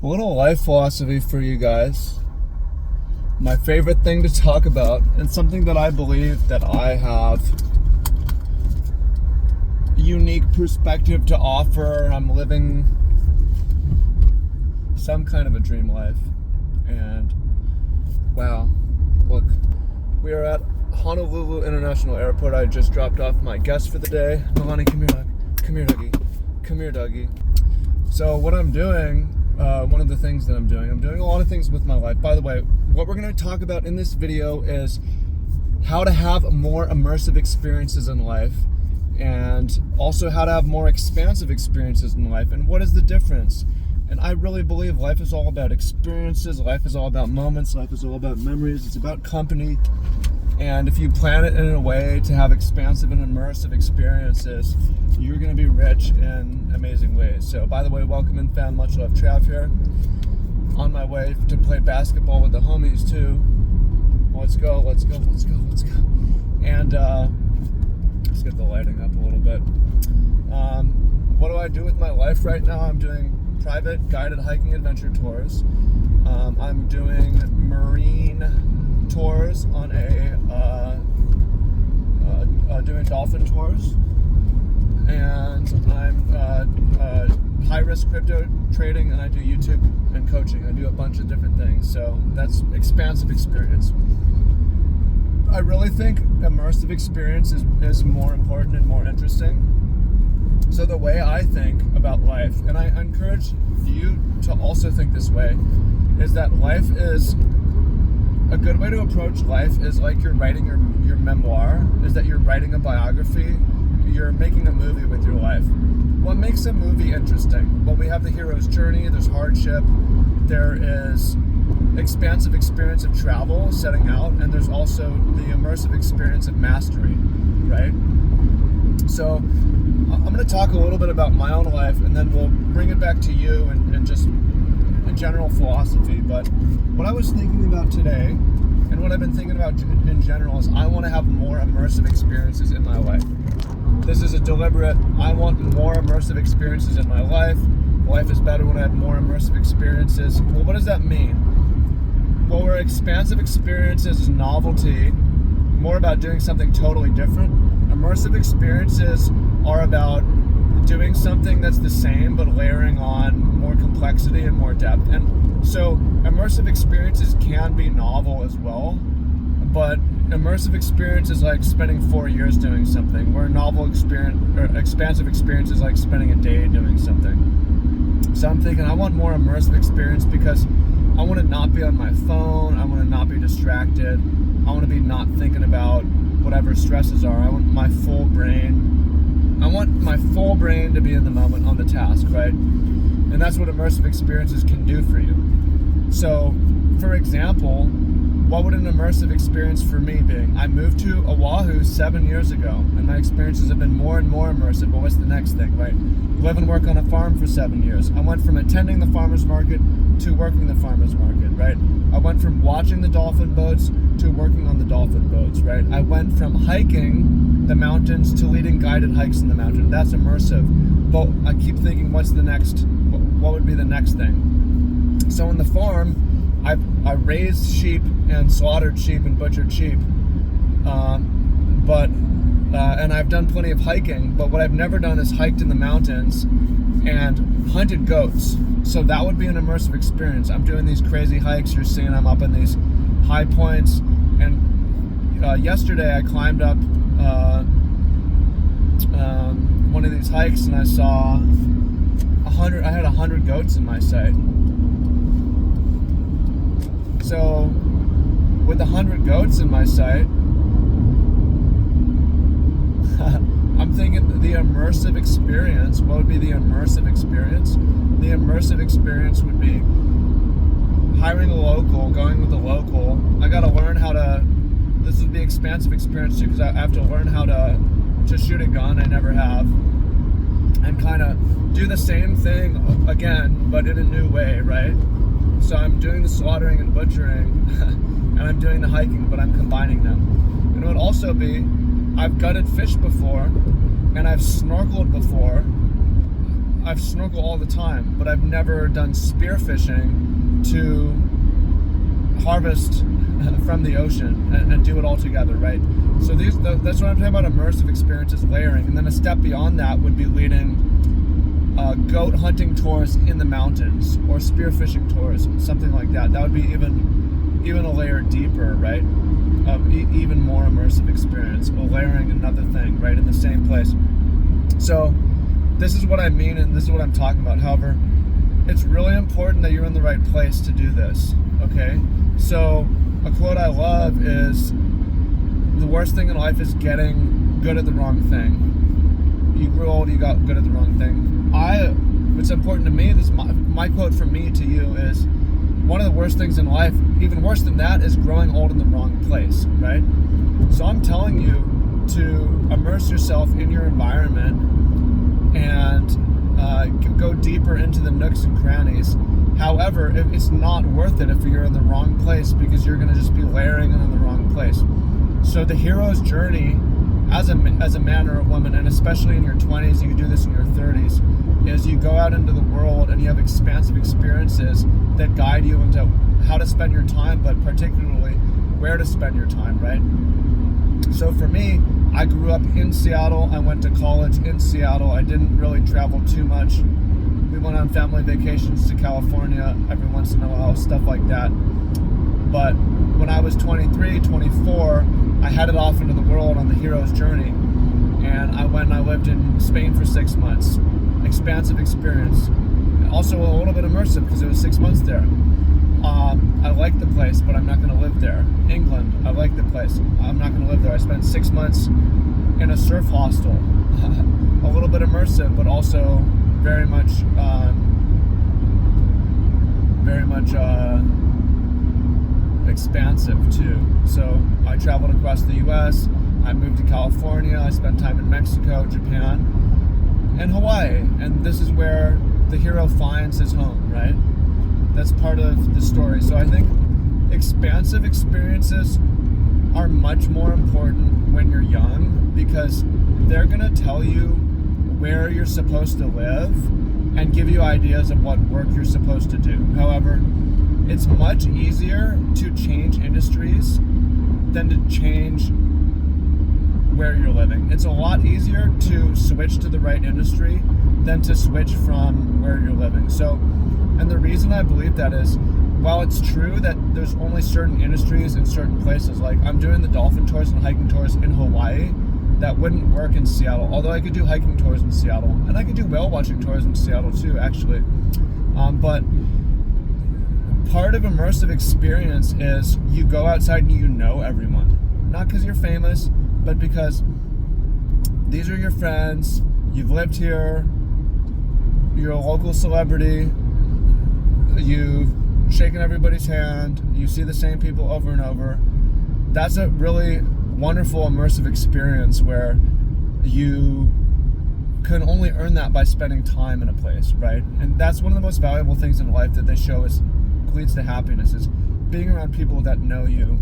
A little life philosophy for you guys. My favorite thing to talk about, and something that I believe that I have a unique perspective to offer. I'm living some kind of a dream life. And wow, look, we are at Honolulu International Airport. I just dropped off my guest for the day. Milani, come here, dog. Come here, doggy. Come here, doggy. So what I'm doing, one of the things that I'm doing a lot of things with my life. By the way, what we're going to talk about in this video is how to have more immersive experiences in life, and also how to have more expansive experiences in life, and what is the difference. And I really believe life is all about experiences, life is all about moments, life is all about memories, it's about company. And if you plan it in a way to have expansive and immersive experiences, you're going to be rich in amazing ways. So, by the way, welcome in, fam. Much love. Trav here. On my way to play basketball with the homies, too. Let's go. And let's get the lighting up a little bit. What do I do with my life right now? I'm doing private guided hiking adventure tours. I'm doing marine tours on doing dolphin tours, and I'm high risk crypto trading, and I do YouTube and coaching. I do a bunch of different things, so that's expansive experience. I really think immersive experience is more important and more interesting. So the way I think about life, and I encourage you to also think this way, is that life is a good way to approach life is like you're writing your memoir, is that you're writing a biography, you're making a movie with your life. What makes a movie interesting? Well, we have the hero's journey, there's hardship, there is expansive experience of travel, setting out, and there's also the immersive experience of mastery, right? So I'm going to talk a little bit about my own life, and then we'll bring it back to you and just a general philosophy. But what I was thinking about today, and what I've been thinking about in general, is I want to have more immersive experiences in my life. This is a deliberate, I want more immersive experiences in my life. Life is better when I have more immersive experiences. Well, what does that mean? Well, where expansive experiences is novelty, more about doing something totally different. Immersive experiences are about doing something that's the same but layering on more complexity and more depth. And so immersive experiences can be novel as well, but immersive experience is like spending 4 years doing something, where a novel experience or expansive experience is like spending a day doing something. So I'm thinking I want more immersive experience because I want to not be on my phone, I want to not be distracted, I want to be not thinking about whatever stresses are. I want my full brain to be in the moment on the task, right? And that's what immersive experiences can do for you. So, for example, what would an immersive experience for me be? I moved to Oahu 7 years ago, and my experiences have been more and more immersive. But what's the next thing, right? Live and work on a farm for 7 years. I went from attending the farmer's market to working the farmer's market, right? I went from watching the dolphin boats to working on the dolphin boats, right? I went from hiking the mountains to leading guided hikes in the mountain. That's immersive. But I keep thinking, what would be the next thing? So on the farm, I raised sheep and slaughtered sheep and butchered sheep, and I've done plenty of hiking, but what I've never done is hiked in the mountains and hunted goats. So that would be an immersive experience. I'm doing these crazy hikes. You're seeing I'm up in these high points, and yesterday I climbed up one of these hikes, and I saw 100 goats in my sight. So with 100 goats in my sight, I'm thinking the immersive experience. What would be the immersive experience? The immersive experience would be hiring a local, going with a local. I got to learn how to, this would be expansive experience too, because I have to learn how to shoot a gun. I never have. And kind of do the same thing again, but in a new way, right? So I'm doing the slaughtering and butchering, and I'm doing the hiking, but I'm combining them. And it would also be, I've gutted fish before, and I've snorkeled before. I've snorkeled all the time, but I've never done spearfishing to harvest from the ocean and do it all together, right? So that's what I'm talking about, immersive experiences, layering. And then a step beyond that would be leading goat hunting tours in the mountains or spearfishing tours, something like that. That would be even a layer deeper, right? Even more immersive experience, or layering another thing, right, in the same place. So this is what I mean, and this is what I'm talking about. However, it's really important that you're in the right place to do this, okay? So a quote I love is, the worst thing in life is getting good at the wrong thing. You grew old, you got good at the wrong thing. What's important to me, this is my quote from me to you is, one of the worst things in life, even worse than that, is growing old in the wrong place, right? So I'm telling you to immerse yourself in your environment and go deeper into the nooks and crannies. However, it's not worth it if you're in the wrong place, because you're going to just be layering in the wrong place. So the hero's journey as a man or a woman, and especially in your 20s, you can do this in your 30s, is you go out into the world and you have expansive experiences that guide you into how to spend your time, but particularly where to spend your time, right? So for me, I grew up in Seattle. I went to college in Seattle. I didn't really travel too much. We went on family vacations to California every once in a while, stuff like that. But when I was 23, 24, I headed off into the world on the hero's journey. And I went and I lived in Spain for 6 months. Expansive experience. Also a little bit immersive because it was 6 months there. I like the place, but I'm not going to live there. England, I like the place. I'm not going to live there. I spent 6 months in a surf hostel. A little bit immersive, but also very much expansive too. So I traveled across the US, I moved to California, I spent time in Mexico, Japan, and Hawaii. And this is where the hero finds his home, right? That's part of the story. So I think expansive experiences are much more important when you're young, because they're gonna tell you where you're supposed to live and give you ideas of what work you're supposed to do. However, it's much easier to change industries than to change where you're living. It's a lot easier to switch to the right industry than to switch from where you're living. So, and the reason I believe that is, while it's true that there's only certain industries in certain places, like I'm doing the dolphin tours and hiking tours in Hawaii, that wouldn't work in Seattle. Although I could do hiking tours in Seattle, and I could do whale watching tours in Seattle too, actually. But part of immersive experience is you go outside and you know everyone. Not because you're famous, but because these are your friends, you've lived here, you're a local celebrity, you've shaken everybody's hand, you see the same people over and over. That's a really wonderful immersive experience where you can only earn that by spending time in a place, right? And that's one of the most valuable things in life that they show is leads to happiness, is being around people that know you,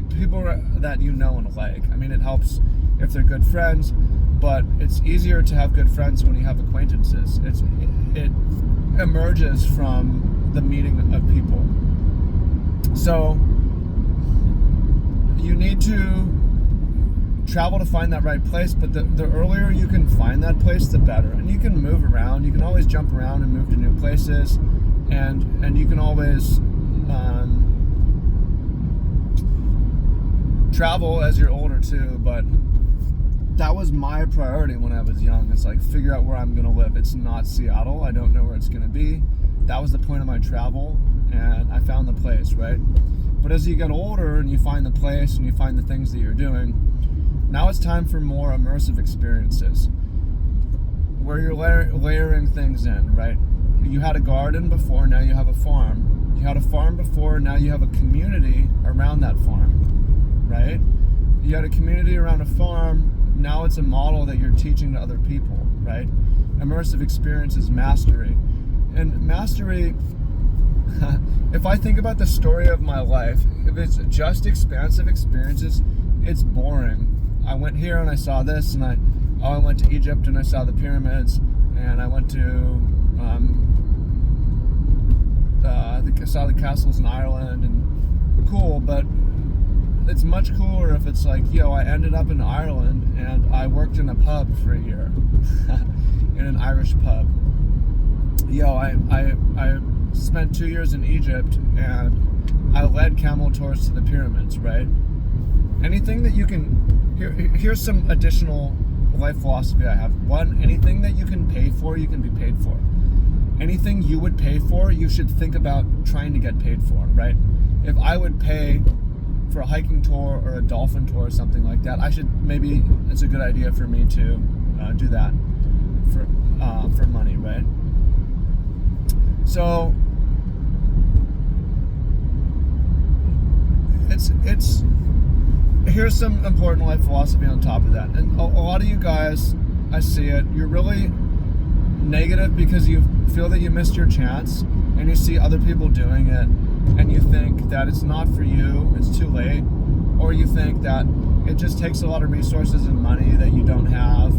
people that you know and like. I mean, it helps if they're good friends, but it's easier to have good friends when you have acquaintances. It emerges from the meeting of people. So you need to travel to find that right place, but the earlier you can find that place, the better. And you can move around. You can always jump around and move to new places, and you can always travel as you're older too. But that was my priority when I was young. It's like, figure out where I'm going to live. It's not Seattle. I don't know where it's going to be. That was the point of my travel, and I found the place, right? But as you get older and you find the place and you find the things that you're doing, now it's time for more immersive experiences where you're layering things in, right? You had a garden before, now you have a farm. You had a farm before, now you have a community around that farm, right? You had a community around a farm, now it's a model that you're teaching to other people, right? Immersive experience is mastery. And mastery, if I think about the story of my life, if it's just expansive experiences, it's boring. I went here and I saw this, and I went to Egypt and I saw the pyramids, and I went to I saw the castles in Ireland, and cool, but it's much cooler if it's like, I ended up in Ireland and I worked in a pub for a year, in an Irish pub. I spent 2 years in Egypt and I led camel tours to the pyramids, right? Anything that you can, here's some additional life philosophy I have. One, anything that you can pay for, you can be paid for. Anything you would pay for, you should think about trying to get paid for, right? If I would pay for a hiking tour or a dolphin tour or something like that, maybe it's a good idea for me to do that for money, right? So it's here's some important life philosophy on top of that. And a lot of you guys, I see it, you're really negative because you feel that you missed your chance and you see other people doing it and you think that it's not for you, it's too late, or you think that it just takes a lot of resources and money that you don't have,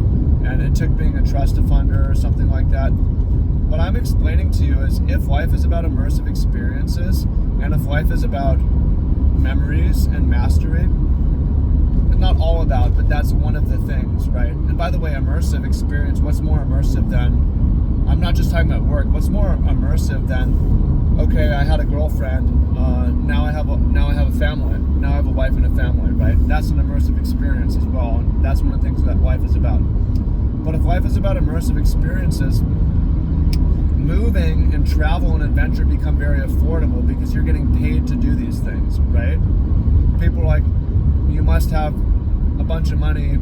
and it took being a trust funder or something like that. What I'm explaining to you is, if life is about immersive experiences, and if life is about memories and mastery, not all about, but that's one of the things, right? And by the way, immersive experience, what's more immersive than, I'm not just talking about work, what's more immersive than, okay, I had a girlfriend, now I have a family, now I have a wife and a family, right? That's an immersive experience as well, and that's one of the things that life is about. But if life is about immersive experiences, moving and travel and adventure become very affordable because you're getting paid to do these things, right? People are like, you must have a bunch of money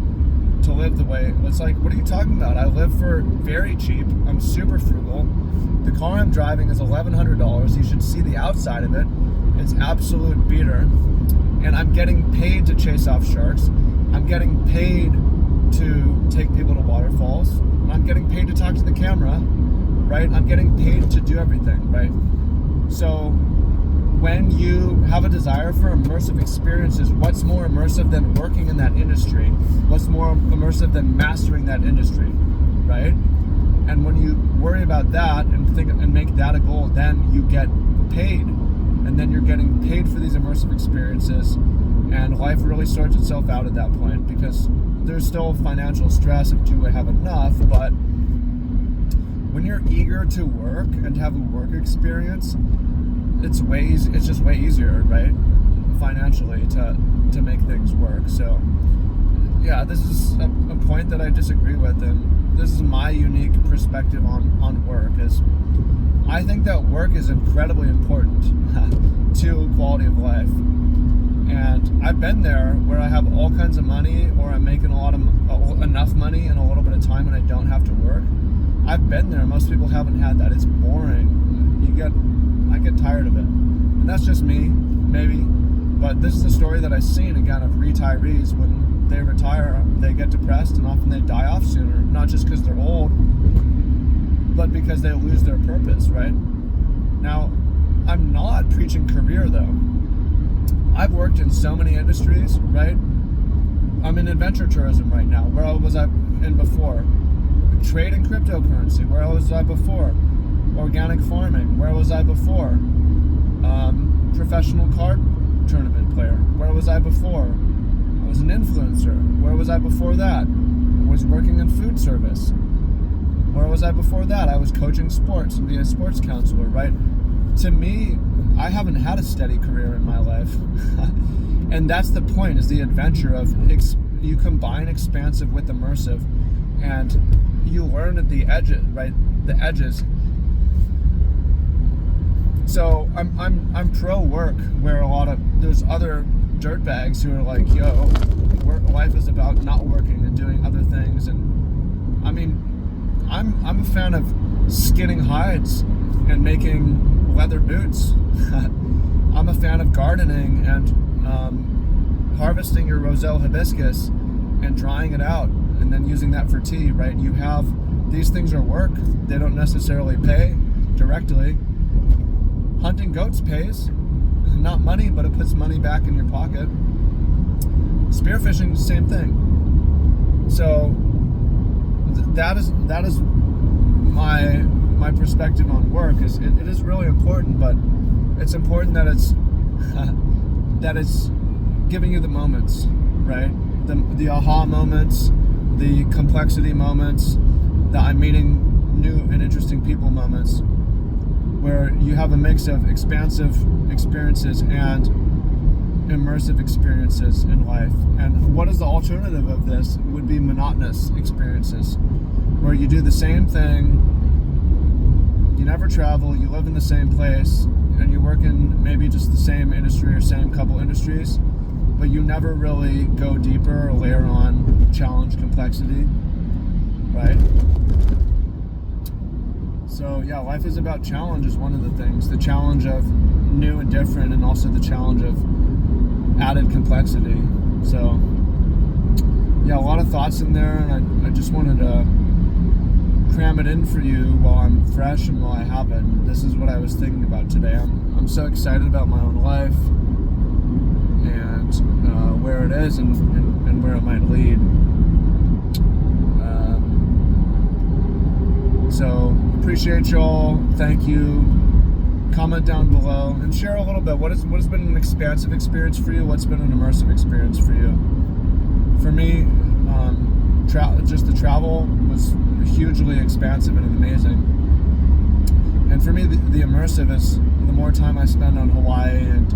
to live the way. It's like, what are you talking about? I live for very cheap. I'm super frugal. The car I'm driving is $1,100. You should see the outside of it. It's absolute beater. And I'm getting paid to chase off sharks. I'm getting paid to take people to waterfalls. I'm getting paid to talk to the camera, right? I'm getting paid to do everything, right? So when you have a desire for immersive experiences, what's more immersive than working in that industry? What's more immersive than mastering that industry, right? And when you worry about that and think and make that a goal, then you get paid, and then you're getting paid for these immersive experiences, and life really sorts itself out at that point, because there's still financial stress if you have enough, but when you're eager to work and have a work experience, it's just way easier, right, financially to make things work. So yeah, this is a point that I disagree with, and this is my unique perspective on work. Is I think that work is incredibly important to quality of life, and I've been there where I have all kinds of money, or I'm making enough money in a little bit of time and I don't have to work. I've been there. Most people haven't had that. It's boring. I get tired of it. And that's just me, maybe. But this is a story that I've seen, again, of retirees. When they retire, they get depressed, and often they die off sooner. Not just because they're old, but because they lose their purpose, right? Now, I'm not preaching career, though. I've worked in so many industries, right? I'm in adventure tourism right now. Where was I in before? Trade in cryptocurrency. Where was I before? Organic farming. Where was I before? Professional card tournament player. Where was I before? I was an influencer. Where was I before that? I was working in food service. Where was I before that? I was coaching sports and being a sports counselor, right? To me, I haven't had a steady career in my life. And that's the point, is the adventure of you combine expansive with immersive, and you learn at the edges, right? The edges. So I'm pro work, where there's other dirtbags who are like, yo, life is about not working and doing other things. And I mean, I'm a fan of skinning hides and making leather boots. I'm a fan of gardening and harvesting your Roselle hibiscus and drying it out and then using that for tea, right? These things are work. They don't necessarily pay directly. Hunting goats pays, not money, but it puts money back in your pocket. Spearfishing, same thing. So that is perspective on work is it is really important, but it's important that it's that it's giving you the moments, right? The aha moments, the complexity moments, the I'm meeting new and interesting people moments, where you have a mix of expansive experiences and immersive experiences in life. And what is the alternative of this? Would be monotonous experiences, where you do the same thing, you never travel, you live in the same place, and you work in maybe just the same industry or same couple industries, but you never really go deeper or layer on challenge, complexity, right? So yeah, life is about challenge is one of the things. The challenge of new and different, and also the challenge of added complexity. So yeah, a lot of thoughts in there, and I just wanted to cram it in for you while I'm fresh and while I have it. This is what I was thinking about today. I'm so excited about my own life and where it is and where it might lead. So appreciate y'all. Thank you. Comment down below and share a little bit. What has been an expansive experience for you? What's been an immersive experience for you? For me, just the travel was hugely expansive and amazing. And for me, the immersive is the more time I spend on Hawaii and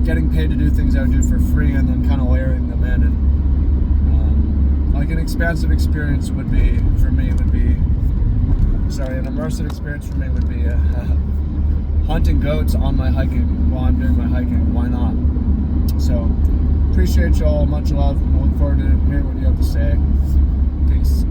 getting paid to do things I would do for free, and then kind of layering them in. And like an expansive experience would be, for me, an immersive experience for me would be hunting goats on my hiking while I'm doing my hiking. Why not? So appreciate y'all. Much love. I look forward to hearing what you have to say. Peace.